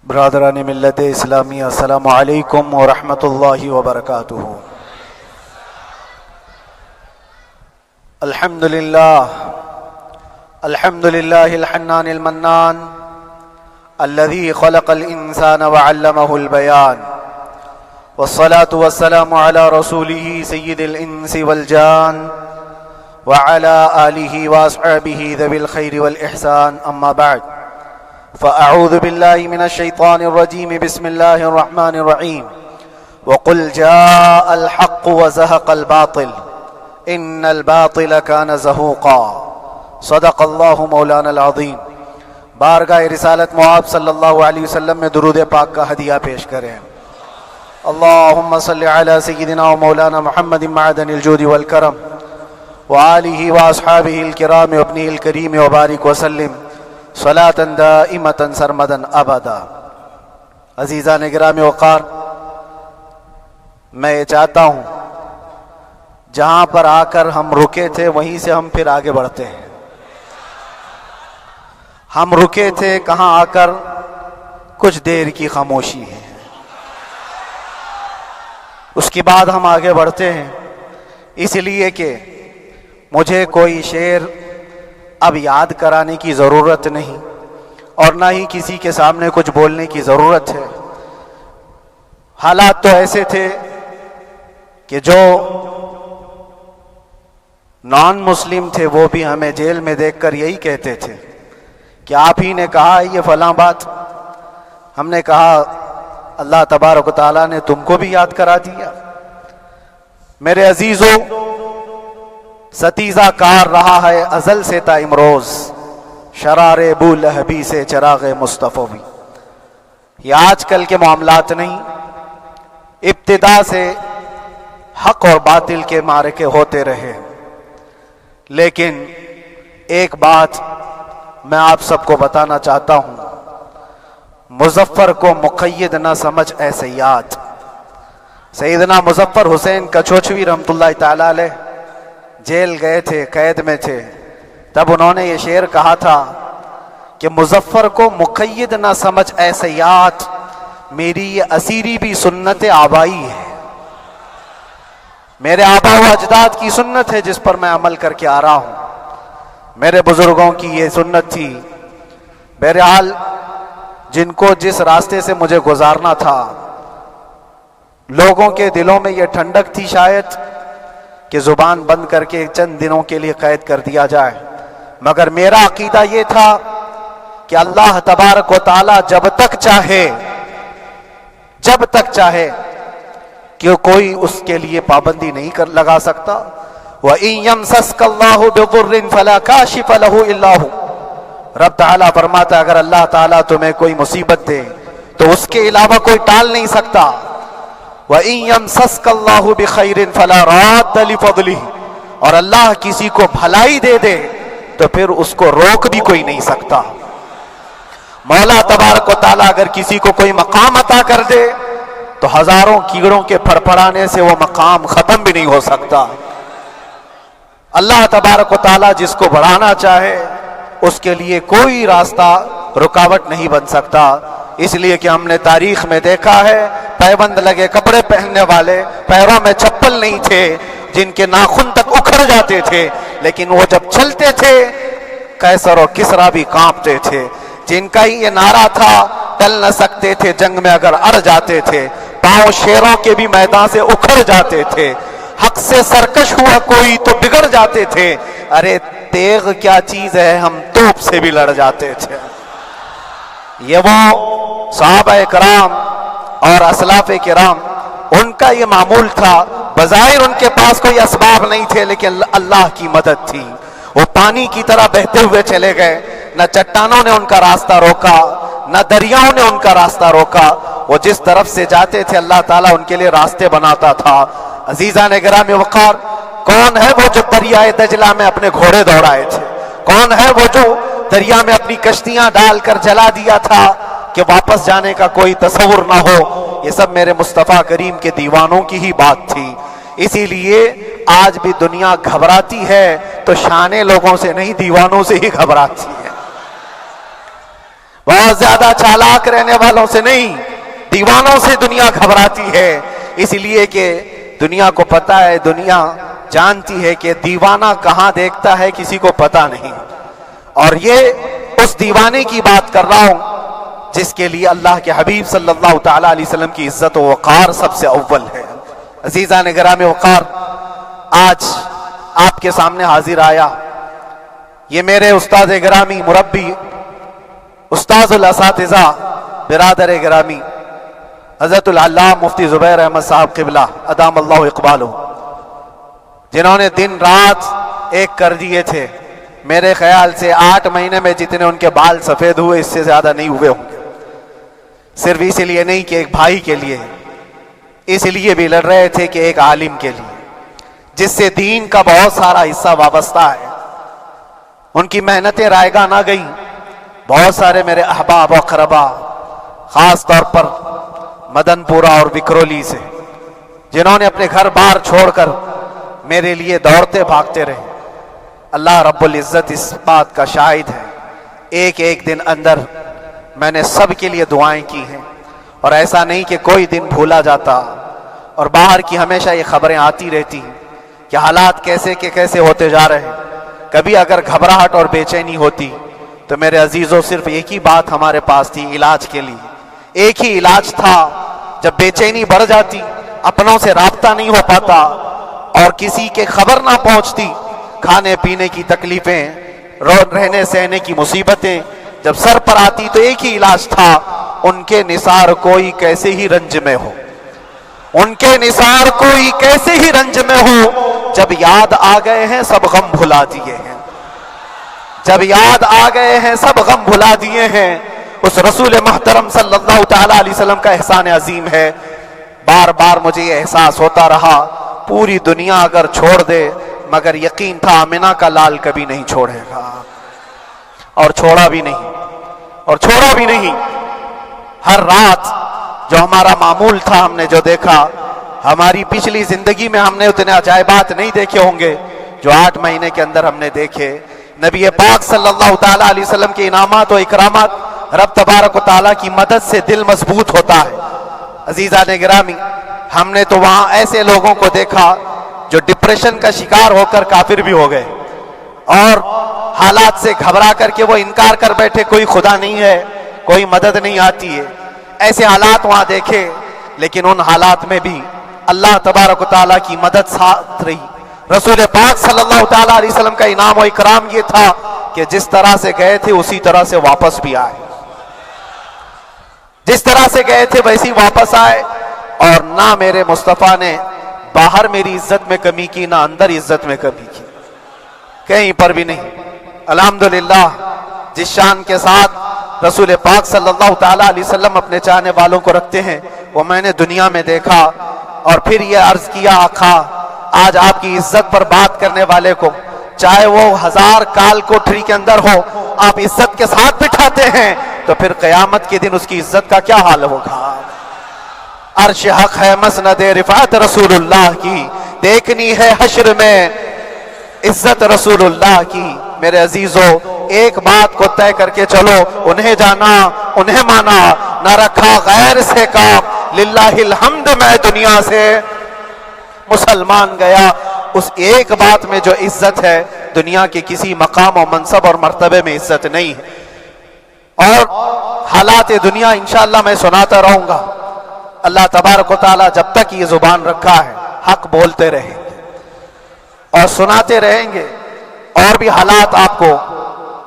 برادران ملت اسلامی، السلام علیکم ورحمۃ اللہ وبرکاتہ۔ الحمد للہ الحنان المنان الذي خلق الانسان وعلمه البيان، والصلاة والسلام على رسوله سید الانس والجان وعلى آلہ واصحابہ ذوی الخیر والاحسان، اما بعد فأعوذ بالله من الشيطان الرجيم، بسم الله الرحمن الرحيم، وقل جاء الحق وزهق الباطل إن الباطل كان زهوقا، صدق الله مولانا العظیم۔ بارگاہ رسالت معاب صلی اللہ علیہ وسلم میں درود پاک کا ہدیہ پیش کریں۔ اللہم صل علی سیدنا و مولانا محمد معدن الجود والکرم وآلہ واصحابہ الکرام وابنہ الکریم وبارک وسلم صلاۃ دائمۃ سرمدا ابدا۔ عزیزان گرامی وقار، میں یہ چاہتا ہوں جہاں پر آ کر ہم رکے تھے وہیں سے ہم پھر آگے بڑھتے ہیں۔ ہم رکے تھے کہاں آ کر؟ کچھ دیر کی خاموشی ہے، اس کے بعد ہم آگے بڑھتے ہیں، اس لیے کہ مجھے کوئی شعر اب یاد کرانے کی ضرورت نہیں اور نہ ہی کسی کے سامنے کچھ بولنے کی ضرورت ہے۔ حالات تو ایسے تھے کہ جو نان مسلم تھے وہ بھی ہمیں جیل میں دیکھ کر یہی کہتے تھے کہ آپ ہی نے کہا یہ فلاں بات۔ ہم نے کہا اللہ تبارک و تعالیٰ نے تم کو بھی یاد کرا دیا۔ میرے عزیزو، ستیزہ کار رہا ہے ازل سے تا امروز، شرار ابو لہبی سے چراغ مصطفی بھی۔ یہ آج کل کے معاملات نہیں، ابتدا سے حق اور باطل کے معرکے ہوتے رہے۔ لیکن ایک بات میں آپ سب کو بتانا چاہتا ہوں، مظفر کو مقید نہ سمجھ اے سیاد۔ سیدنا مظفر حسین کچھوچوی رحمۃ اللہ تعالی علیہ جیل گئے تھے، قید میں تھے، تب انہوں نے یہ شعر کہا تھا کہ مظفر کو مقید نہ سمجھ اے سیاد، میری یہ اسیری بھی سنت آبائی ہے، میرے آبا و اجداد کی سنت ہے جس پر میں عمل کر کے آ رہا ہوں، میرے بزرگوں کی یہ سنت تھی۔ بہرحال جن کو جس راستے سے مجھے گزارنا تھا، لوگوں کے دلوں میں یہ ٹھنڈک تھی شاید کہ زبان بند کر کے چند دنوں کے لیے قید کر دیا جائے، مگر میرا عقیدہ یہ تھا کہ اللہ تبارک و تعالی جب تک چاہے کہ کوئی اس کے لیے پابندی نہیں لگا سکتا۔ وَإِن يَمْسَسْكَ اللَّهُ بِضُرٍّ فَلَا كَاشِفَ لَهُ إِلَّا هُوَ، رب تعالیٰ فرماتا ہے اگر اللہ تعالیٰ تمہیں کوئی مصیبت دے تو اس کے علاوہ کوئی ٹال نہیں سکتا۔ وَإِن يَمْسَسْكَ اللَّهُ بِخَيْرٍ فَلَا رَادَّ لِفَضْلِهِ، اور اللہ کسی کو بھلائی دے دے تو پھر اس کو روک بھی کوئی نہیں سکتا۔ مولا تبارک و تعالیٰ اگر کسی کو کوئی مقام عطا کر دے تو ہزاروں کیڑوں کے پھڑپڑانے سے وہ مقام ختم بھی نہیں ہو سکتا۔ اللہ تبارک و تعالیٰ جس کو بڑھانا چاہے اس کے لیے کوئی راستہ رکاوٹ نہیں بن سکتا۔ اس لیے کہ ہم نے تاریخ میں دیکھا ہے پیبند لگے کپڑے پہننے والے، پیروں میں چپل نہیں تھے، جن کے ناخن تک اکھڑ جاتے تھے، لیکن وہ جب چلتے تھے قیصر اور کسریٰ بھی کانپتے تھے، جن کا ہی یہ نعرہ تھا ٹل نہ سکتے تھے جنگ میں اگر اڑ جاتے تھے، پاؤں شیروں کے بھی میدان سے اکھڑ جاتے تھے، حق سے سرکش ہوا کوئی تو بگڑ جاتے تھے، ارے تیغ کیا چیز ہے ہم توپ سے بھی لڑ جاتے تھے۔ یہ وہ صحابہ کرام اور اسلاف کرام، ان کا یہ معمول تھا۔ بظاہر ان کے پاس کوئی اسباب نہیں تھے لیکن اللہ کی مدد تھی، وہ پانی کی طرح بہتے ہوئے چلے گئے، نہ چٹانوں نے ان کا راستہ روکا، نہ دریاؤں نے ان کا راستہ روکا، وہ جس طرف سے جاتے تھے اللہ تعالیٰ ان کے لیے راستے بناتا تھا۔ عزیزان گرامی وقار، کون ہے وہ جو دریائے دجلہ میں اپنے گھوڑے دوڑائے تھے؟ کون ہے وہ جو دریا میں اپنی کشتیاں ڈال کر جلا دیا تھا کہ واپس جانے کا کوئی تصور نہ ہو؟ یہ سب میرے مصطفیٰ کریم کے دیوانوں کی ہی بات تھی۔ اسی لیے آج بھی دنیا گھبراتی ہے تو شانے لوگوں سے نہیں، دیوانوں سے ہی گھبراتی ہے۔ بہت زیادہ چالاک رہنے والوں سے نہیں، دیوانوں سے دنیا گھبراتی ہے، اس لیے کہ دنیا کو پتا ہے، دنیا جانتی ہے کہ دیوانہ کہاں دیکھتا ہے کسی کو پتا نہیں۔ اور یہ اس دیوانے کی بات کر رہا ہوں جس کے لیے اللہ کے حبیب صلی اللہ تعالی علیہ وسلم کی عزت و وقار سب سے اول ہے۔ عزیزان گرامی وقار، آج آپ کے سامنے حاضر آیا، یہ میرے استاد گرامی، مربی، استاذ الاساتذہ، برادر گرامی حضرت العلامہ مفتی زبیر احمد صاحب قبلہ ادام اللہ اقبالہ، جنہوں نے دن رات ایک کر دیے تھے۔ میرے خیال سے 8 مہینے میں جتنے ان کے بال سفید ہوئے اس سے زیادہ نہیں ہوئے ہوں گے، صرف اس لیے نہیں کہ ایک بھائی کے لیے، اس لیے بھی لڑ رہے تھے کہ ایک عالم کے لیے جس سے دین کا بہت سارا حصہ وابستہ ہے۔ ان کی محنتیں رائگاں نہ گئیں۔ بہت سارے میرے احباب و اقربا، خاص طور پر مدن پورہ اور وکرولی سے، جنہوں نے اپنے گھر بار چھوڑ کر میرے لیے دوڑتے بھاگتے رہے، اللہ رب العزت اس بات کا شاہد ہے، ایک ایک دن اندر میں نے سب کے لیے دعائیں کی ہیں، اور ایسا نہیں کہ کوئی دن بھولا جاتا، اور باہر کی ہمیشہ یہ خبریں آتی رہتی ہیں کہ حالات کیسے کے کیسے ہوتے جا رہے ہیں۔ کبھی اگر گھبراہٹ اور بے چینی ہوتی تو میرے عزیزوں صرف ایک ہی بات ہمارے پاس تھی علاج کے لیے، ایک ہی علاج تھا۔ جب بے چینی بڑھ جاتی، اپنوں سے رابطہ نہیں ہو پاتا اور کسی کے خبر نہ پہنچتی، کھانے پینے کی تکلیفیں، رہنے سہنے کی مصیبتیں جب سر پر آتی تو ایک ہی علاج تھا، ان کے نثار کوئی کیسے ہی رنج میں ہو، ان کے نثار کوئی کیسے ہی رنج میں ہو، جب یاد آ گئے ہیں سب غم بھلا دیے ہیں، جب یاد آ گئے ہیں سب غم بھلا دیے ہیں۔ اس رسول محترم صلی اللہ تعالی علیہ وسلم کا احسان عظیم ہے۔ بار بار مجھے یہ احساس ہوتا رہا، پوری دنیا اگر چھوڑ دے مگر یقین تھا آمنہ کا لال کبھی نہیں چھوڑے گا، اور چھوڑا بھی نہیں، اور چھوڑا بھی نہیں۔ ہر رات جو ہمارا معمول تھا ہم نے جو دیکھا، ہماری پچھلی زندگی میں ہم نے اتنے عجائبات نہیں دیکھے ہوں گے جو 8 مہینے کے اندر ہم نے دیکھے۔ نبی پاک صلی اللہ تعالی علیہ وسلم کے انعامات و اکرامات، رب تبارک و تعالیٰ کی مدد سے دل مضبوط ہوتا ہے۔ عزیزان گرامی، ہم نے تو وہاں ایسے لوگوں کو دیکھا جو ڈپریشن کا شکار ہو کر کافر بھی ہو گئے، اور حالات سے گھبرا کر کے وہ انکار کر بیٹھے، کوئی خدا نہیں ہے، کوئی مدد نہیں آتی ہے۔ ایسے حالات وہاں دیکھے، لیکن ان حالات میں بھی اللہ تبارک و تعالیٰ کی مدد ساتھ رہی۔ رسول پاک صلی اللہ تعالیٰ علیہ وسلم کا انعام و اکرام یہ تھا کہ جس طرح سے گئے تھے اسی طرح سے واپس بھی آئے، جس طرح سے گئے تھے ویسی واپس آئے، اور نہ میرے مصطفیٰ نے باہر میری عزت میں کمی کی، نہ اندر عزت میں کمی کی، کہیں پر بھی نہیں۔ الحمدللہ، جس شان کے ساتھ رسول پاک صلی اللہ تعالیٰ علیہ وسلم اپنے چاہنے والوں کو رکھتے ہیں وہ میں نے دنیا میں دیکھا، اور پھر یہ عرض کیا آقا آج آپ کی عزت پر بات کرنے والے کو چاہے وہ 1000 کال کوٹری کے اندر ہو، آپ عزت کے ساتھ بٹھاتے ہیں تو پھر قیامت کے دن اس کی عزت کا کیا حال ہوگا۔ عرش حق ہے مسند رفعت رسول اللہ کی، دیکھنی ہے حشر میں عزت رسول اللہ کی۔ میرے عزیزو، ایک بات کو طے کر کے چلو، انہیں جانا انہیں مانا، نہ رکھا غیر سے کام، للہ الحمد میں دنیا سے مسلمان گیا۔ اس ایک بات میں جو عزت ہے، دنیا کے کسی مقام و منصب اور مرتبے میں عزت نہیں ہے۔ اور حالات دنیا انشاءاللہ میں سناتا رہوں گا۔ اللہ تبارک و تعالیٰ جب تک یہ زبان رکھا ہے حق بولتے رہیں گے اور سناتے رہیں گے، اور بھی حالات آپ کو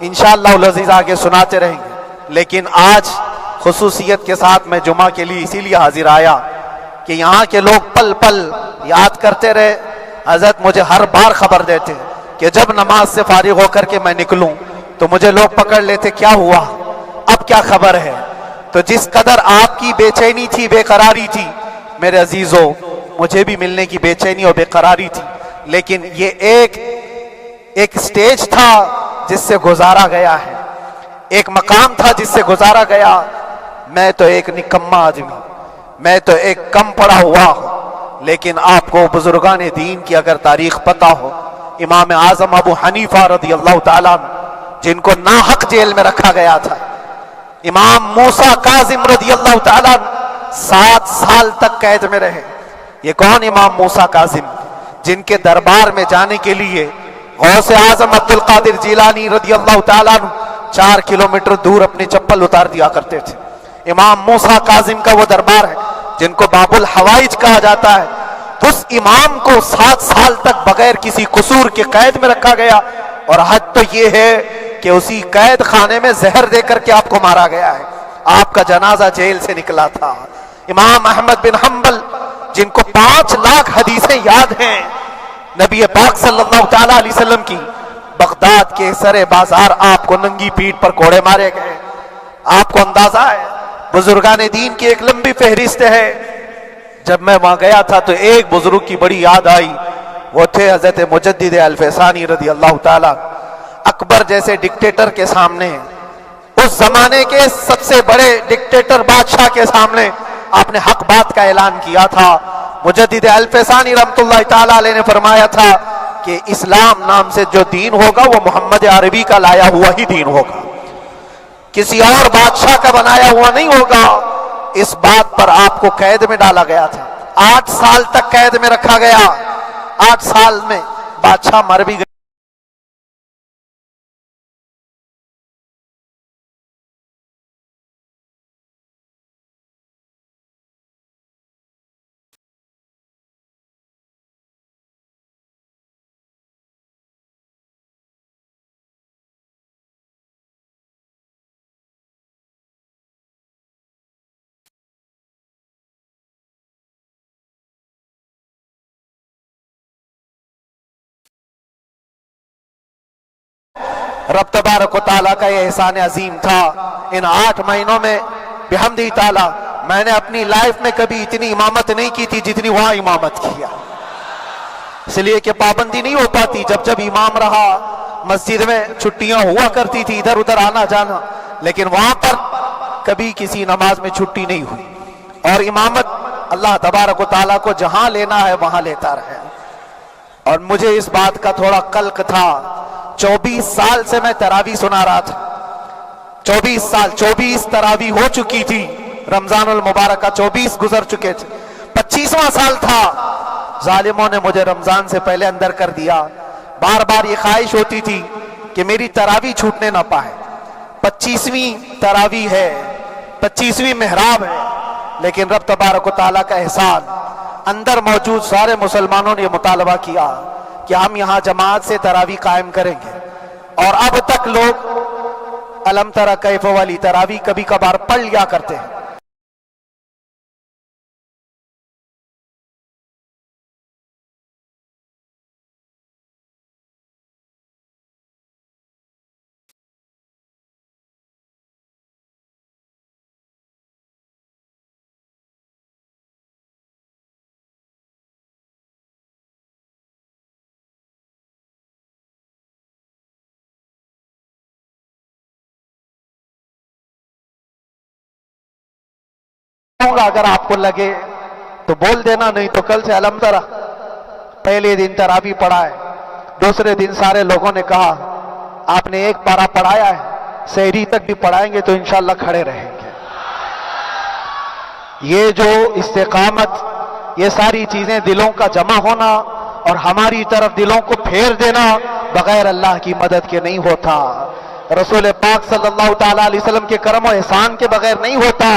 انشاءاللہ العزیز آگے سناتے رہیں گے۔ لیکن آج خصوصیت کے ساتھ میں جمعہ کے لیے اسی لیے حاضر آیا کہ یہاں کے لوگ پل پل یاد کرتے رہے۔ حضرت مجھے ہر بار خبر دیتے کہ جب نماز سے فارغ ہو کر کے میں نکلوں تو مجھے لوگ پکڑ لیتے، کیا ہوا، اب کیا خبر ہے۔ تو جس قدر آپ کی بے چینی تھی، بے قراری تھی، میرے عزیزو مجھے بھی ملنے کی بے چینی اور بے قراری تھی، لیکن یہ ایک سٹیج تھا جس سے گزارا گیا ہے، ایک مقام تھا جس سے گزارا گیا۔ میں تو ایک نکما آدمی، میں تو ایک کم پڑا ہوا ہوں، لیکن آپ کو بزرگان دین کی اگر تاریخ پتہ ہو، امام اعظم ابو حنیفہ رضی اللہ تعالیٰ عنہ، جن کو ناحق جیل میں رکھا گیا تھا، امام موسیٰ کاظم رضی اللہ تعالیٰ 7 سال تک قید میں رہے۔ یہ کون امام موسیٰ کاظم؟ جن کے دربار میں جانے کے لیے غوث اعظم عبد القادر جیلانی رضی اللہ تعالیٰ 4 کلومیٹر دور اپنی چپل اتار دیا کرتے تھے۔ امام موسیٰ کاظم کا وہ دربار ہے جن کو باب الحوائج کہا جاتا ہے۔ اس امام کو 7 سال تک بغیر کسی قصور کے قید میں رکھا گیا، اور حد تو یہ ہے کہ اسی قید خانے میں زہر دے کر کے آپ کو مارا گیا ہے۔ آپ کا جنازہ جیل سے نکلا تھا۔ امام احمد بن حنبل جن کو 5 لاکھ حدیثیں یاد ہیں نبی پاک صلی اللہ تعالی علیہ وسلم کی، بغداد کے سر بازار آپ کو ننگی پیٹھ پر کوڑے مارے گئے۔ آپ کو اندازہ ہے بزرگان دین کی ایک لمبی فہرست ہے۔ جب میں وہاں گیا تھا تو ایک بزرگ کی بڑی یاد آئی، وہ تھے حضرت مجدد الفسانی رضی اللہ تعالیٰ۔ اکبر جیسے ڈکٹیٹر کے سامنے، اس زمانے کے سب سے بڑے ڈکٹیٹر بادشاہ کے سامنے آپ نے حق بات کا اعلان کیا تھا۔ مجدد الفسانی رحمۃ اللہ تعالیٰ علیہ نے فرمایا تھا کہ اسلام نام سے جو دین ہوگا وہ محمد عربی کا لایا ہوا ہی دین ہوگا، کسی اور بادشاہ کا بنایا ہوا نہیں ہوگا۔ اس بات پر آپ کو قید میں ڈالا گیا تھا، 8 سال تک قید میں رکھا گیا۔ 8 سال میں بادشاہ مر بھی گئے۔ رب تبارک و تعالیٰ کا یہ احسان عظیم تھا۔ ان 8 مہینوں میں بحمدہ تعالیٰ میں نے اپنی لائف میں کبھی اتنی امامت نہیں کی تھی جتنی وہاں امامت کیا، اس لیے کہ پابندی نہیں ہو پاتی۔ جب جب امام رہا مسجد میں چھٹیاں ہوا کرتی تھی، ادھر ادھر آنا جانا، لیکن وہاں پر کبھی کسی نماز میں چھٹی نہیں ہوئی۔ اور امامت اللہ تبارک و تعالیٰ کو جہاں لینا ہے وہاں لیتا رہے۔ اور مجھے اس بات کا تھوڑا قلق تھا، 24 سال سے میں تراویح سنا رہا تھا۔ 24 تراویح ہو چکی تھی، رمضان المبارک کا 24 گزر چکے تھے، 25واں سال تھا۔ ظالموں نے مجھے رمضان سے پہلے اندر کر دیا۔ بار بار یہ خواہش ہوتی تھی کہ میری تراویح چھوٹنے نہ پائے۔ 25ویں تراویح ہے، 25ویں محراب ہے، لیکن رب تبارک و تعالیٰ کا احسان، اندر موجود سارے مسلمانوں نے یہ مطالبہ کیا کہ ہم یہاں جماعت سے تراویح قائم کریں گے۔ اور اب تک لوگ الم تری کیف والی تراویح کبھی کبھار پڑھ لیا کرتے ہیں۔ اگر آپ کو لگے تو بول دینا، نہیں تو کل سے الم تری پہلے دن تراویح پڑھا ہے، دوسرے دن سارے لوگوں نے کہا آپ نے ایک پارہ پڑھایا ہے، سحری تک بھی پڑھائیں گے تو انشاءاللہ کھڑے رہیں گے۔ یہ جو استقامت، یہ ساری چیزیں دلوں کا جمع ہونا اور ہماری طرف دلوں کو پھیر دینا بغیر اللہ کی مدد کے نہیں ہوتا۔ رسول پاک صلی اللہ تعالیٰ علیہ وسلم کے کرم و احسان کے بغیر نہیں ہوتا۔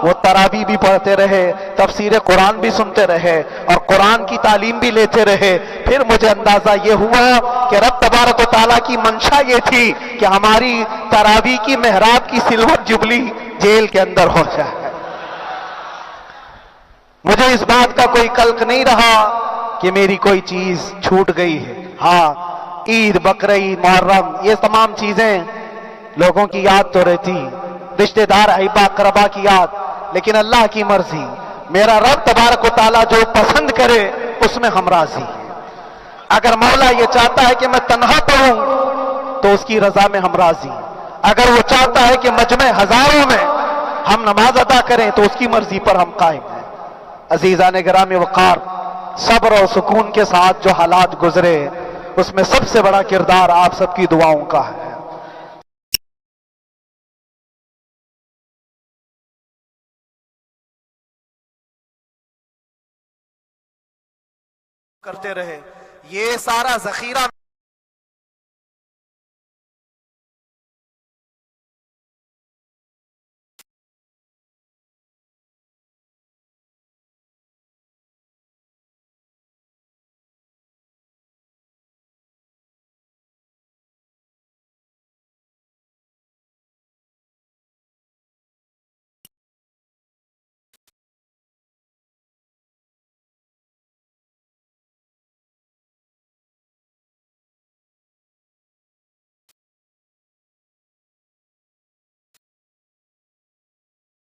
وہ تراویح بھی پڑھتے رہے، تفسیر قرآن بھی سنتے رہے اور قرآن کی تعلیم بھی لیتے رہے۔ پھر مجھے اندازہ یہ ہوا کہ رب تبارک و تعالیٰ کی منشا یہ تھی کہ ہماری تراویح کی محراب کی سلور جبلی جیل کے اندر ہو جائے۔ مجھے اس بات کا کوئی قلق نہیں رہا کہ میری کوئی چیز چھوٹ گئی ہے۔ ہاں، عید، بقرعید، محرم، یہ تمام چیزیں لوگوں کی یاد تو رہتی، رشتہ دار، احباب، اقربا کی یاد، لیکن اللہ کی مرضی، میرا رب تبارک و تعالیٰ جو پسند کرے اس میں ہم راضی ہیں۔ اگر مولا یہ چاہتا ہے کہ میں تنہا پڑھوں تو اس کی رضا میں ہم راضی ہیں، اگر وہ چاہتا ہے کہ مجمع ہزاروں میں ہم نماز ادا کریں تو اس کی مرضی پر ہم قائم ہیں۔ عزیزان گرامی وقار، صبر اور سکون کے ساتھ جو حالات گزرے اس میں سب سے بڑا کردار آپ سب کی دعاؤں کا ہے۔ کرتے رہے. یہ سارا ذخیرہ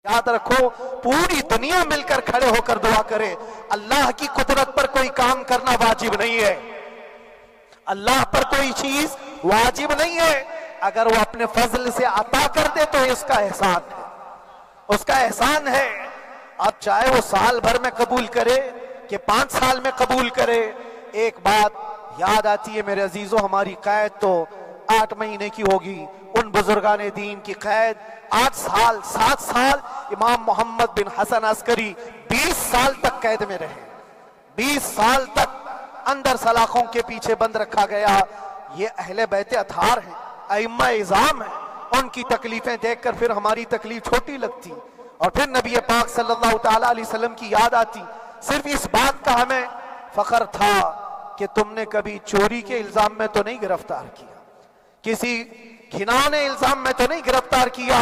یاد رکھو، پوری دنیا مل کر کھڑے ہو کر دعا کرے. اللہ کی قدرت پر کوئی کام کرنا واجب نہیں ہے، اللہ پر کوئی چیز واجب نہیں ہے. اگر وہ اپنے فضل سے عطا کر دے تو اس کا احسان ہے، اس کا احسان ہے. اب چاہے وہ سال بھر میں قبول کرے کہ 5 سال میں قبول کرے. ایک بات یاد آتی ہے میرے عزیزو، ہماری قید تو 8 مہینے کی ہوگی، ان بزرگان دین کی قید 8 سال 7 سال. امام محمد بن حسن عسکری 20 سال تک قید میں رہے، 20 سال تک اندر سلاخوں کے پیچھے بند رکھا گیا. یہ اہل بیت اطہار ہیں، ائمہ اعظام ہیں. ان کی تکلیفیں دیکھ کر پھر ہماری تکلیف چھوٹی لگتی، اور پھر نبی پاک صلی اللہ تعالی علیہ وسلم کی یاد آتی. صرف اس بات کا ہمیں فخر تھا کہ تم نے کبھی چوری کے الزام میں تو نہیں گرفتار کیا، کسی گھناؤنے الزام میں تو نہیں گرفتار کیا.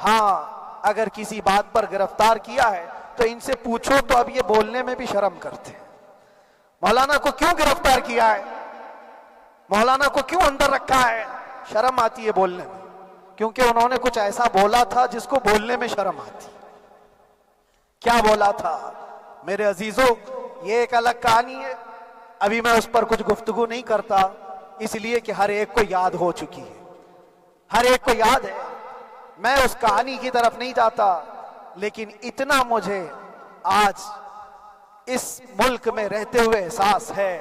ہاں اگر کسی بات پر گرفتار کیا ہے تو ان سے پوچھو تو اب یہ بولنے میں بھی شرم کرتے ہیں. مولانا کو کیوں گرفتار کیا ہے، مولانا کو کیوں اندر رکھا ہے؟ شرم آتی ہے بولنے میں، کیونکہ انہوں نے کچھ ایسا بولا تھا جس کو بولنے میں شرم آتی. کیا بولا تھا میرے عزیزو؟ یہ ایک الگ کہانی ہے، ابھی میں اس پر کچھ گفتگو نہیں کرتا، اس لیے کہ ہر ایک کو یاد ہو چکی ہے، ہر ایک کو یاد ہے. میں اس کہانی کی طرف نہیں جاتا، لیکن اتنا مجھے آج اس ملک میں رہتے ہوئے احساس ہے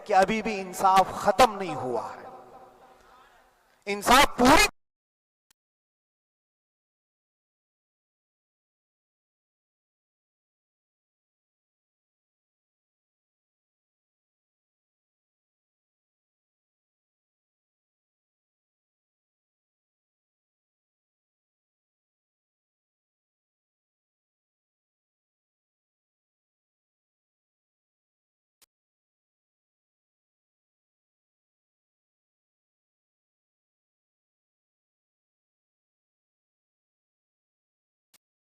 کہ ابھی بھی انصاف ختم نہیں ہوا ہے. انصاف پوری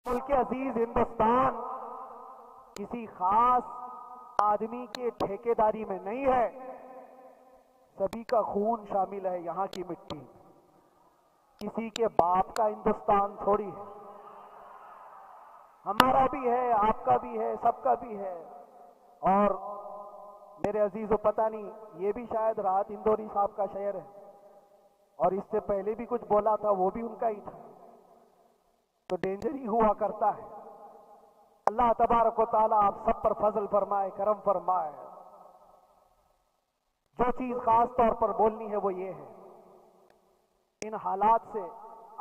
ملک عزیز ہندوستان کسی خاص آدمی کے ٹھیکیداری میں نہیں ہے، سبھی کا خون شامل ہے یہاں کی مٹی. کسی کے باپ کا ہندوستان تھوڑی ہے، ہمارا بھی ہے، آپ کا بھی ہے، سب کا بھی ہے. اور میرے عزیزو پتہ نہیں، یہ بھی شاید راحت اندوری صاحب کا شعر ہے، اور اس سے پہلے بھی کچھ بولا تھا وہ بھی ان کا ہی تھا، تو ڈینجر ہی ہوا کرتا ہے. اللہ تبارک و تعالیٰ آپ سب پر فضل فرمائے، کرم فرمائے. جو چیز خاص طور پر بولنی ہے وہ یہ ہے، ان حالات سے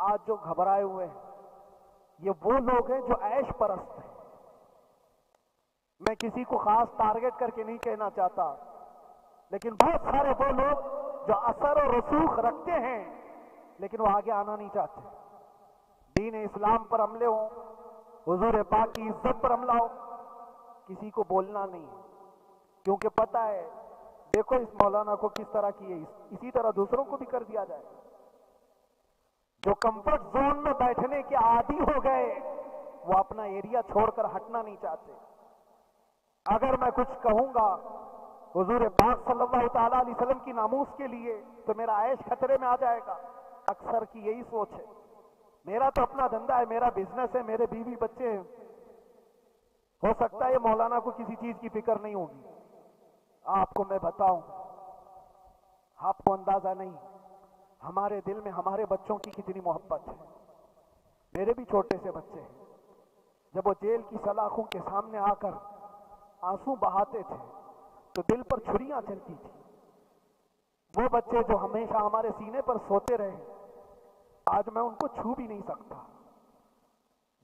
آج جو گھبرائے ہوئے ہیں یہ وہ لوگ ہیں جو عیش پرست ہیں. میں کسی کو خاص ٹارگٹ کر کے نہیں کہنا چاہتا، لیکن بہت سارے وہ لوگ جو اثر و رسوخ رکھتے ہیں لیکن وہ آگے آنا نہیں چاہتے. دین اسلام پر حملے ہوں، حضور پاک کی عزت پر حملہ ہو، کسی کو بولنا نہیں، کیونکہ پتہ ہے دیکھو اس مولانا کو کس طرح کیے، اسی طرح دوسروں کو بھی کر دیا جائے. جو کمفرٹ زون میں بیٹھنے کے عادی ہو گئے وہ اپنا ایریا چھوڑ کر ہٹنا نہیں چاہتے. اگر میں کچھ کہوں گا حضور پاک صلی اللہ تعالیٰ علیہ وسلم کی ناموس کے لیے تو میرا عیش خطرے میں آ جائے گا. اکثر کی یہی سوچ ہے، میرا تو اپنا دھندا ہے، میرا بزنس ہے، میرے بیوی بچے ہیں. ہو سکتا ہے یہ مولانا کو کسی چیز کی فکر نہیں ہوگی. آپ کو میں بتاؤں، آپ کو اندازہ نہیں ہمارے دل میں ہمارے بچوں کی کتنی محبت ہے. میرے بھی چھوٹے سے بچے ہیں، جب وہ جیل کی سلاخوں کے سامنے آ کر آنسو بہاتے تھے تو دل پر چھریاں چلتی تھی. وہ بچے جو ہمیشہ ہمارے سینے پر سوتے رہے، آج میں ان کو چھو بھی نہیں سکتا.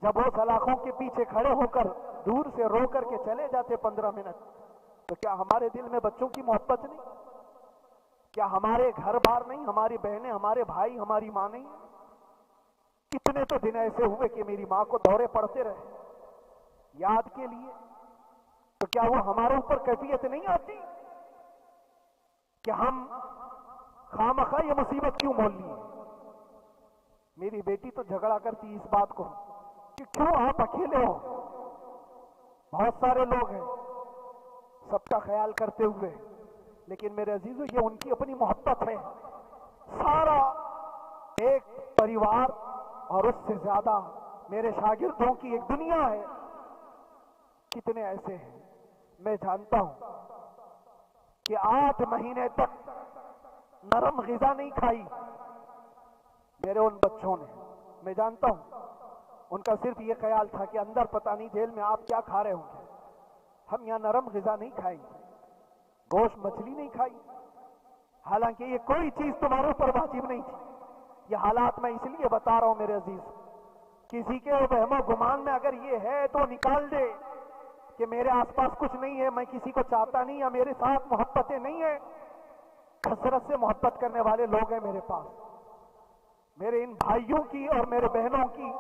جب وہ سلاخوں کے پیچھے کھڑے ہو کر دور سے رو کر کے چلے جاتے 15 منٹ، تو کیا ہمارے دل میں بچوں کی محبت نہیں؟ کیا ہمارے گھر بار نہیں، ہماری بہنیں، ہمارے بھائی، ہماری ماں نہیں؟ کتنے تو دن ایسے ہوئے کہ میری ماں کو دورے پڑتے رہے یاد کے لیے، تو کیا وہ ہمارے اوپر کیفیت نہیں آتی کہ ہم خامخواہ یہ مصیبت کیوں مول لی ہے؟ میری بیٹی تو جھگڑا کرتی اس بات کو کہ کیوں آپ اکیلے ہو، بہت سارے لوگ ہیں سب کا خیال کرتے ہوئے، لیکن میرے عزیزو یہ ان کی اپنی محبت ہے، سارا ایک پریوار اور اس سے زیادہ میرے شاگردوں کی ایک دنیا ہے۔ کتنے ایسے ہیں میں جانتا ہوں کہ 8 مہینے تک نرم غذا نہیں کھائی میرے ان بچوں نے، میں جانتا ہوں ان کا صرف یہ خیال تھا کہ اندر پتہ نہیں جیل میں آپ کیا کھا رہے ہوں گے، ہم یہاں نرم غذا نہیں کھائیں گے، گوشت مچھلی نہیں کھائی، حالانکہ یہ کوئی چیز تمہارے اوپر واجب نہیں تھی۔ یہ حالات میں اس لیے بتا رہا ہوں میرے عزیز، کسی کے وہم و گمان میں اگر یہ ہے تو نکال دے کہ میرے آس پاس کچھ نہیں ہے، میں کسی کو چاہتا نہیں یا میرے ساتھ محبتیں نہیں ہیں۔ کثرت سے محبت کرنے والے لوگ ہیں میرے پاس، میرے ان بھائیوں کی اور میرے بہنوں کی،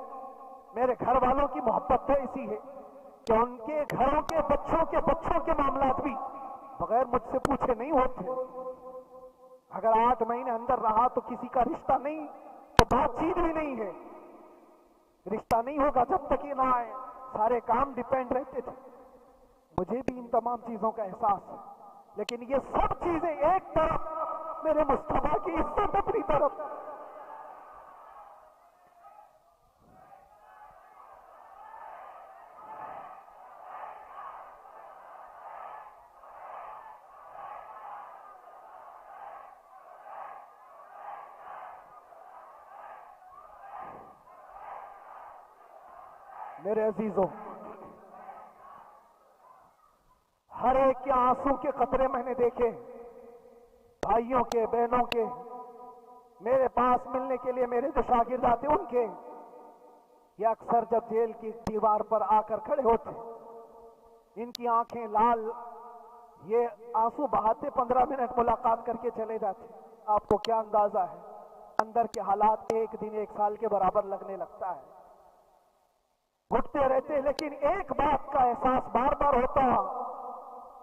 میرے گھر والوں کی محبت تو ایسی ہے کہ ان کے گھروں کے بچوں کے معاملات بھی بغیر مجھ سے پوچھے نہیں ہوتے۔ اگر 8 مہینے اندر رہا تو کسی کا رشتہ نہیں تو بات چیت بھی نہیں ہے، رشتہ نہیں ہوگا جب تک یہ نہ آئے، سارے کام ڈیپینڈ رہتے تھے۔ مجھے بھی ان تمام چیزوں کا احساس ہے، لیکن یہ سب چیزیں ایک طرف، میرے مصطفیٰ کی عزت اپنی طرف۔ میرے عزیزوں، ہر ایک کے آنسو کے قطرے میں نے دیکھے، بھائیوں کے، بہنوں کے، میرے پاس ملنے کے لیے میرے جو شاگرد آتے ان کے، یہ اکثر جب جیل کی دیوار پر آ کر کھڑے ہوتے ان کی آنکھیں لال، یہ آنسو بہاتے 15 منٹ ملاقات کر کے چلے جاتے۔ آپ کو کیا اندازہ ہے اندر کے حالات ایک دن 1 سال کے برابر لگنے لگتا ہے، گھٹتے رہتے، لیکن ایک بات کا احساس بار بار ہوتا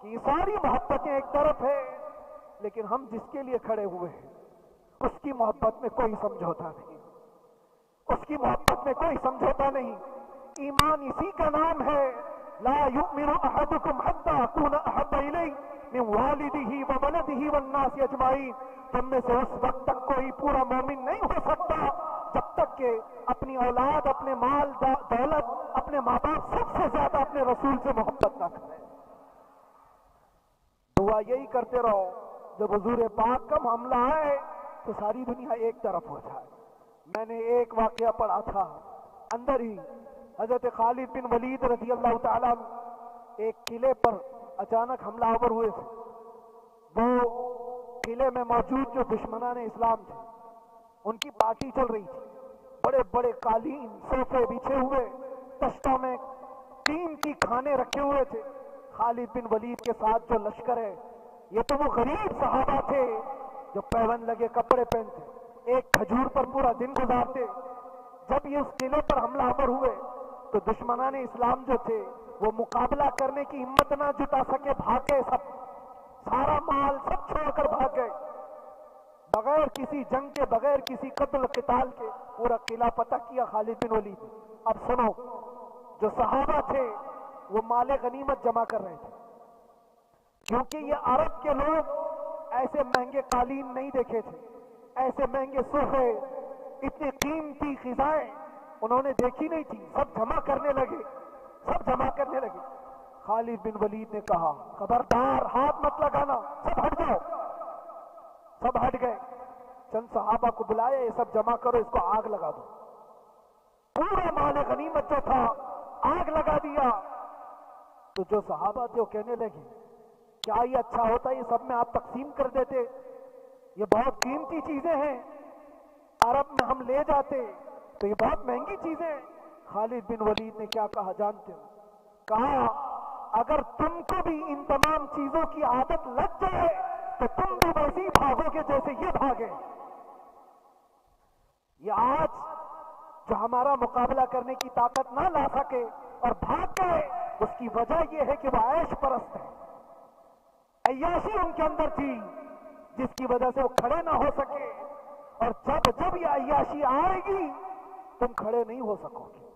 کہ یہ ساری محبتیں ایک طرف ہے، لیکن ہم جس کے لیے کھڑے ہوئے ہیں اس کی محبت میں کوئی سمجھوتا نہیں، اس کی محبت میں کوئی سمجھوتا نہیں۔ ایمان اسی کا نام ہے، لا یؤمن احدکم حتی اکون احب الیہ من والدہ وولدہ والناس اجمعین، تم میں سے اس وقت تک کوئی پورا مومن نہیں ہو سکتا جب تک کہ اپنی اولاد، اپنے مال دولت، اپنے ماں باپ، سب سے زیادہ اپنے رسول سے محبت نہ کرے۔ دعا یہی کرتے رہو جب حضور پاک کا معاملہ آئے تو ساری دنیا ایک طرف ہو جائے۔ میں نے ایک واقعہ پڑھا تھا اندر ہی، حضرت خالد بن ولید رضی اللہ تعالیٰ ایک قلعے پر اچانک حملہ آور ہوئے تھے، وہ قلعے میں موجود جو دشمنان اسلام تھے ان کی پارٹی چل رہی تھی، بڑے بڑے قالین صوفے بچھے ہوئے، تشتوں میں قیمتی کھانے رکھے ہوئے تھے۔ خالد بن ولید کے ساتھ جو لشکر ہے یہ تو وہ غریب صحابہ تھے جو پیون لگے کپڑے پہنتے، ایک کھجور پر پورا دن گزارتے۔ جب یہ اس قلعے پر حملہ آور ہوئے تو دشمنان اسلام جو تھے وہ مقابلہ کرنے کی ہمت نہ جتا سکے، بھاگ گئے، سب سارا مال سب چھوڑ کر بھاگ گئے، بغیر کسی جنگ کے، بغیر کسی قتل قتال کے پورا قلعہ فتح کیا خالد بن ولید۔ اب سنو، جو صحابہ تھے وہ مال غنیمت جمع کر رہے تھے، کیونکہ یہ عرب کے لوگ ایسے مہنگے قالین نہیں دیکھے تھے، ایسے مہنگے صوفے، اتنی قیمتی غذائیں انہوں نے دیکھی نہیں تھی، سب جمع کرنے لگے، سب جمع کرنے لگے۔ خالد بن ولید نے کہا خبردار ہاتھ مت لگانا، سب ہٹ جاؤ، سب ہٹ گئے۔ چند صحابہ کو بلایا، یہ سب جمع کرو، اس کو آگ لگا دو۔ پورا مال غنیمت جو تھا آگ لگا دیا۔ تو جو صحابہ تھے وہ کہنے لگے کیا یہ اچھا ہوتا یہ سب میں آپ تقسیم کر دیتے، یہ بہت قیمتی چیزیں ہیں، عرب میں ہم لے جاتے تو یہ بہت مہنگی چیزیں ہیں۔ خالد بن ولید نے کیا کہا جانتے ہو؟ کہا اگر تم کو بھی ان تمام چیزوں کی عادت لگ جائے تو تم بھی ویسے ہی بھاگو گے جیسے یہ بھاگے. یہ آج جو ہمارا مقابلہ کرنے کی طاقت نہ لا سکے اور بھاگ گئے، اس کی وجہ یہ ہے کہ وہ عیش پرست ہے. عیاشی ان کے اندر تھی جس کی وجہ سے وہ کھڑے نہ ہو سکے، اور جب یہ عیاشی آئے گی تم کھڑے نہیں ہو سکو گے،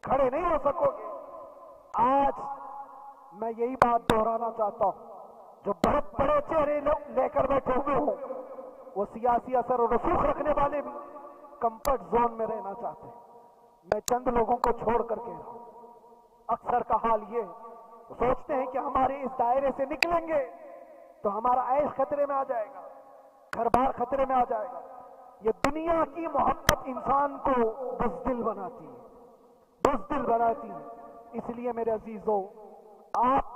کھڑے نہیں ہو سکو گے. آج میں یہی بات دہرانا چاہتا ہوں، جو بہت بڑے چہرے لے کر بیٹھے ہوئے ہوں، وہ سیاسی اثر و رسوخ رکھنے والے بھی کمفرٹ زون میں رہنا چاہتے ہیں. میں چند لوگوں کو چھوڑ کر کے رہا ہوں. اکثر کا حال یہ سوچتے ہیں کہ ہمارے اس دائرے سے نکلیں گے تو ہمارا عیش خطرے میں آ جائے گا، گھر بار خطرے میں آ جائے گا. یہ دنیا کی محبت انسان کو بزدل بناتی ہے، بزدل بناتی ہے. اس لیے میرے عزیزوں، آپ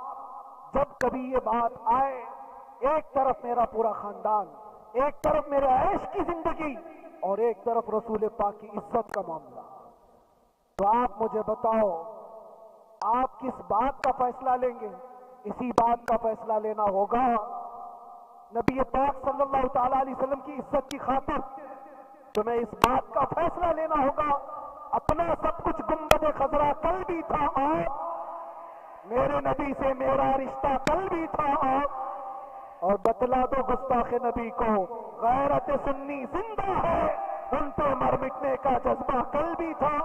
جب کبھی یہ بات آئے، ایک طرف میرا پورا خاندان، ایک طرف میرے عیش کی زندگی اور ایک طرف رسول پاک کی عزت کا معاملہ، تو آپ مجھے بتاؤ آپ کس بات کا فیصلہ لیں گے؟ اسی بات کا فیصلہ لینا ہوگا نبی پاک صلی اللہ تعالی علیہ وسلم کی عزت کی خاطر. تمہیں اس بات کا فیصلہ لینا ہوگا. اپنا سب کچھ گنبد خضرا کل بھی تھا میرے نبی سے میرا رشتہ کل بھی تھا اور بتلا دو گستاخ نبی کو غیرت سنی زندہ ہے، ان پہ مر مٹنے کا جذبہ کل بھی تھا.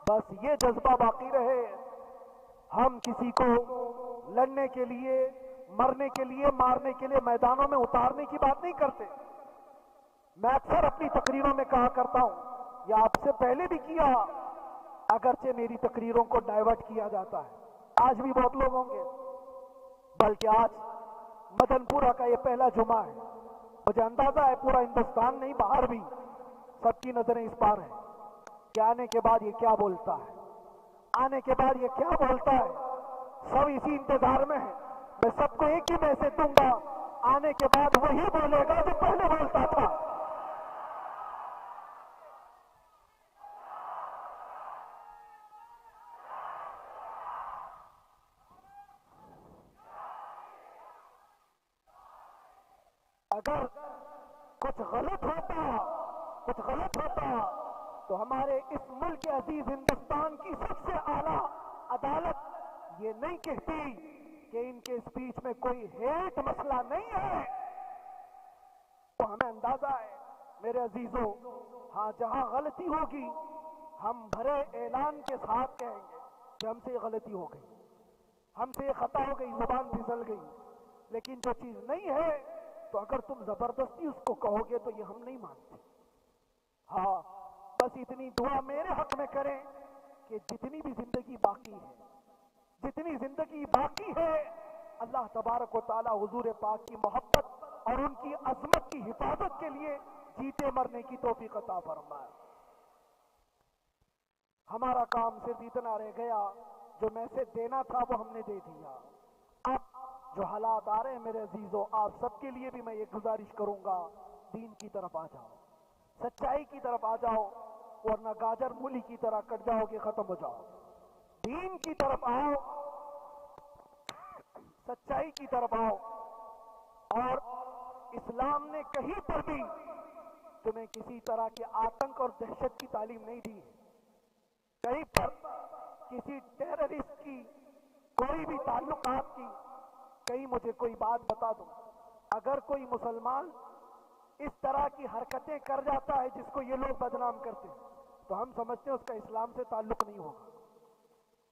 بس یہ جذبہ باقی رہے. ہم کسی کو لڑنے کے لیے، مرنے کے لیے، مارنے کے لیے میدانوں میں اتارنے کی بات نہیں کرتے. میں اکثر اپنی تقریروں میں کہا کرتا ہوں، یا آپ سے پہلے بھی کیا، اگرچہ میری تقریروں کو ڈائیورٹ کیا جاتا ہے، آج بھی بہت لوگ ہوں گے، بلکہ آج مدن پورہ کا یہ پہلا جمعہ ہے. مجھے اندازہ ہے پورا ہندوستان نہیں، باہر بھی سب کی نظریں اس پار ہیں کہ آنے کے بعد یہ کیا بولتا ہے، آنے کے بعد یہ کیا بولتا ہے. سب اسی انتظار میں ہیں. میں سب کو ایک ہی میسج دوں گا، آنے کے بعد وہی بولے گا جو پہلے بولتا تھا. اگر کچھ غلط ہوتا تو ہمارے اس ملک عزیز ہندوستان کی سب سے اعلیٰ عدالت یہ نہیں کہتی کہ ان کے اسپیچ میں کوئی ہیٹ مسئلہ نہیں ہے. تو ہمیں اندازہ ہے میرے عزیزوں، ہاں جہاں غلطی ہوگی ہم بھرے اعلان کے ساتھ کہیں گے کہ ہم سے یہ غلطی ہو گئی، ہم سے یہ خطا ہو گئی، زبان پھسل گئی. لیکن جو چیز نہیں ہے تو اگر تم زبردستی اس کو کہو گے تو یہ ہم نہیں مانتے. ہاں بس اتنی دعا میرے حق میں کریں کہ جتنی بھی زندگی باقی ہے اللہ تبارک و تعالی حضور پاک کی محبت اور ان کی عظمت کی حفاظت کے لیے جیتے مرنے کی توفیق عطا فرمائے. ہمارا کام صرف اتنا رہ گیا، جو میسج دینا تھا وہ ہم نے دے دیا. اب جو حالات آ رہے ہیں میرے عزیزوں، آپ سب کے لیے بھی میں یہ گزارش کروں گا، دین کی طرف آ جاؤ، سچائی کی طرف آ جاؤ، ورنہ گاجر مولی کی طرح کٹ جاؤ گے، ختم ہو جاؤ. دین کی طرف آؤ، سچائی کی طرف آؤ. اور اسلام نے کہیں پر بھی تمہیں کسی طرح کے آتنک اور دہشت کی تعلیم نہیں دی ہے. کہیں پر کسی ٹیررسٹ کی کوئی بھی تعلقات کی، کہیں مجھے کوئی بات بتا دو. اگر کوئی مسلمان اس طرح کی حرکتیں کر جاتا ہے جس کو یہ لوگ بدنام کرتے ہیں تو ہم سمجھتے ہیں اس کا اسلام سے تعلق نہیں ہوگا.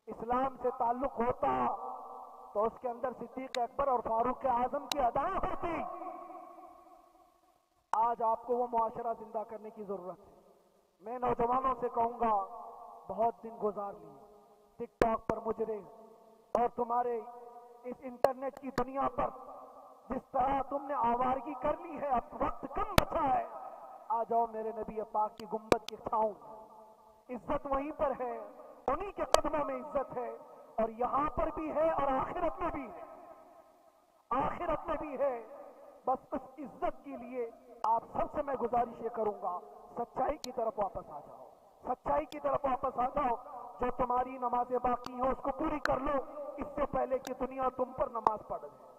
اسلام سے تعلق ہوتا تو اس کے اندر صدیق اکبر اور فاروق اعظم کی ادائیں ہوتی. آج آپ کو وہ معاشرہ زندہ کرنے کی ضرورت ہے. میں نوجوانوں سے کہوں گا، بہت دن گزار لیے ٹک ٹاک پر مجرے اور تمہارے اس انٹرنیٹ کی دنیا پر جس طرح تم نے آوارگی کر لی ہے، اب وقت کم بچا ہے. آ جاؤ میرے نبی پاک کی گنبد کی چھاؤں. عزت وہیں پر ہے، انہی کے قدموں میں عزت ہے، اور یہاں پر بھی ہے اور آخرت میں بھی ہے. آخرت میں بھی ہے. بس اس عزت کے لیے آپ سب سے میں گزارش یہ کروں گا، سچائی کی طرف واپس آ جاؤ، سچائی کی طرف واپس آ جاؤ. جو تمہاری نمازیں باقی ہیں اس کو پوری کر لو، اس سے پہلے کہ دنیا تم پر نماز پڑھ جائے،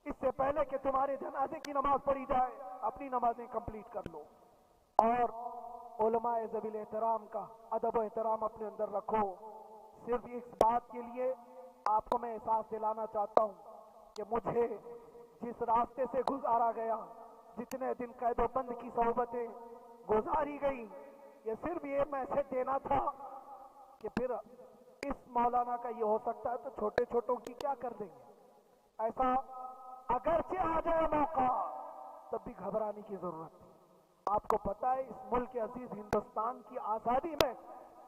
اس سے پہلے کہ تمہارے جنازے کی نماز پڑھی جائے اپنی نمازیں کمپلیٹ کر لو۔ اور علماء ذوی الاحترام کا ادب و احترام اپنے اندر رکھو۔ صرف اس بات کے لیے آپ کو میں احساس دلانا چاہتا ہوں کہ مجھے جس راستے سے گزارا گیا، جتنے دن قید و بند کی صحبتیں گزاری گئی، یہ صرف یہ میسج دینا تھا کہ پھر اس مولانا کا یہ ہو سکتا ہے تو چھوٹے چھوٹوں کی کیا کر دیں گے۔ ایسا اگرچہ آ جائے موقع تب بھی گھبرانے کی ضرورت نہیں۔ آپ کو پتہ ہے اس ملک عزیز ہندوستان کی آزادی میں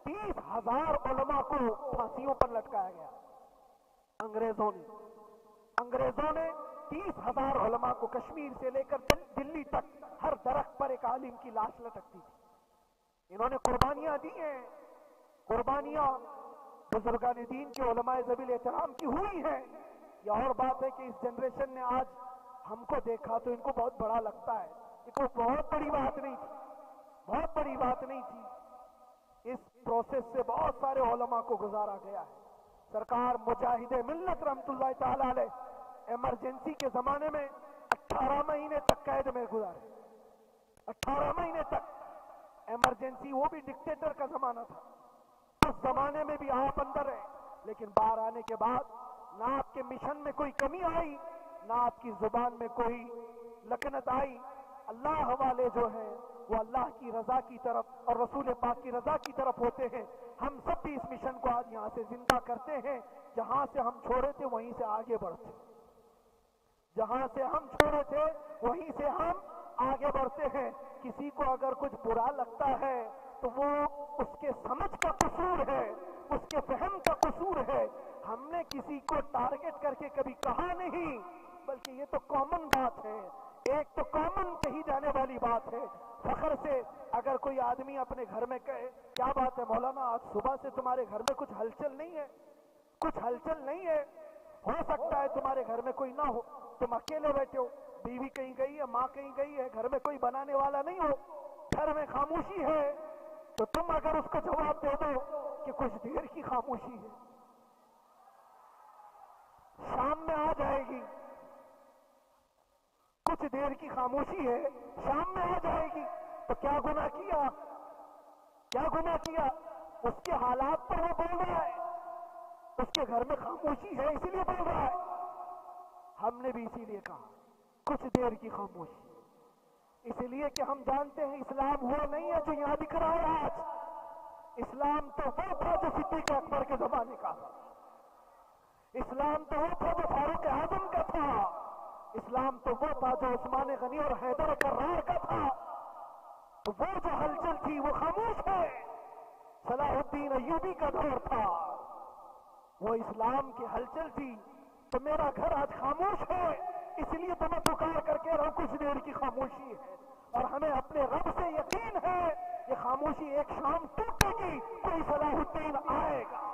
30,000 علماء کو پھانسیوں پر لٹکایا گیا۔ انگریزوں نے 30,000 علماء کو کشمیر سے لے کر دلی تک ہر درخت پر ایک عالم کی لاش لٹکتی تھی۔ انہوں نے قربانیاں دی ہیں، قربانیاں بزرگان دین کے علماء ذوی الاحترام کی ہوئی ہیں۔ یہ اور بات ہے کہ اس جنریشن نے آج ہم کو دیکھا تو ان کو بہت بڑا لگتا ہے، یہ کوئی بہت بڑی بات نہیں تھی، بہت بڑی بات نہیں تھی۔ اس پروسیس سے بہت سارے علماء کو گزارا گیا ہے۔ سرکار مجاہد ملت رحمت اللہ تعالی علیہ ایمرجنسی کے زمانے میں 18 مہینے تک قید میں گزارے، 18 مہینے تک ایمرجنسی، وہ بھی ڈکٹیٹر کا زمانہ تھا۔ اس زمانے میں بھی آپ اندر رہے، لیکن باہر آنے کے بعد نہ آپ کے مشن میں کوئی کمی آئی، نہ آپ کی زبان میں کوئی لکنت آئی۔ اللہ والے جو ہیں وہ اللہ کی رضا کی طرف اور رسول پاک کی رضا کی طرف ہوتے ہیں۔ ہم سب بھی اس مشن کو آج یہاں سے زندہ کرتے ہیں، جہاں سے ہم چھوڑے تھے وہیں سے آگے بڑھتے، جہاں سے ہم چھوڑے تھے وہیں سے ہم آگے بڑھتے ہیں۔ کسی کو اگر کچھ برا لگتا ہے تو وہ اس کے سمجھ کا قصور ہے، اس کے فہم کا قصور ہے۔ ہم نے کسی کو ٹارگٹ کر کے کبھی کہا نہیں، بلکہ یہ تو کامن بات ہے، ایک تو کامن کہی جانے والی بات ہے۔ فخر سے اگر کوئی آدمی اپنے گھر میں کہے کیا بات ہے مولانا آج صبح سے تمہارے گھر میں کچھ ہلچل نہیں ہے، کچھ ہلچل نہیں ہے، ہو سکتا ہے تمہارے گھر میں کوئی نہ ہو، تم اکیلے بیٹھے ہو، بیوی کہیں گئی ہے، ماں کہیں گئی ہے، گھر میں کوئی بنانے والا نہیں ہو، گھر میں خاموشی ہے، تو تم اگر اس کو جواب دے دو کہ کچھ دیر کی خاموشی ہے، شام میں آ جائے گی، کچھ دیر کی خاموشی ہے، شام میں آ جائے گی، تو کیا گناہ کیا، کیا گناہ کیا؟ اس کے حالات پر وہ بول رہا ہے، اس کے گھر میں خاموشی ہے اسی لیے بول رہا ہے۔ ہم نے بھی اسی لیے کہا کچھ دیر کی خاموشی، اس لیے کہ ہم جانتے ہیں اسلام وہ نہیں ہے جو یہاں دکھ رہا ہے آج۔ اسلام تو وہ تھا جو صدیق اکبر کے زمانے کا تھا، اسلام تو وہ تھا جو فاروق اعظم کا تھا، اسلام تو وہ تھا جو عثمان غنی اور حیدر کرار کا تھا۔ تو وہ جو ہلچل تھی وہ خاموش ہے، صلاح الدین ایوبی کا دور تھا، وہ اسلام کی ہلچل تھی۔ تو میرا گھر آج خاموش ہے، اس لیے تو میں پکار کر کے رہا کچھ دیر کی خاموشی ہے، اور ہمیں اپنے رب سے یقین ہے یہ خاموشی ایک شام ٹوٹے گی، کوئی صلاح الدین آئے گا۔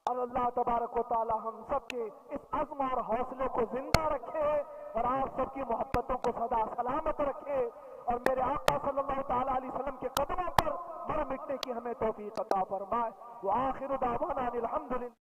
اور اللہ تبارک و تعالی ہم سب کے اس عزم اور حوصلے کو زندہ رکھے، اور آپ سب کی محبتوں کو سدا سلامت رکھے، اور میرے آقا صلی اللہ تعالی علیہ وسلم کے قدموں پر مر مٹنے کی ہمیں توفیق عطا فرمائے۔ وآخر دعوانا الحمدللہ۔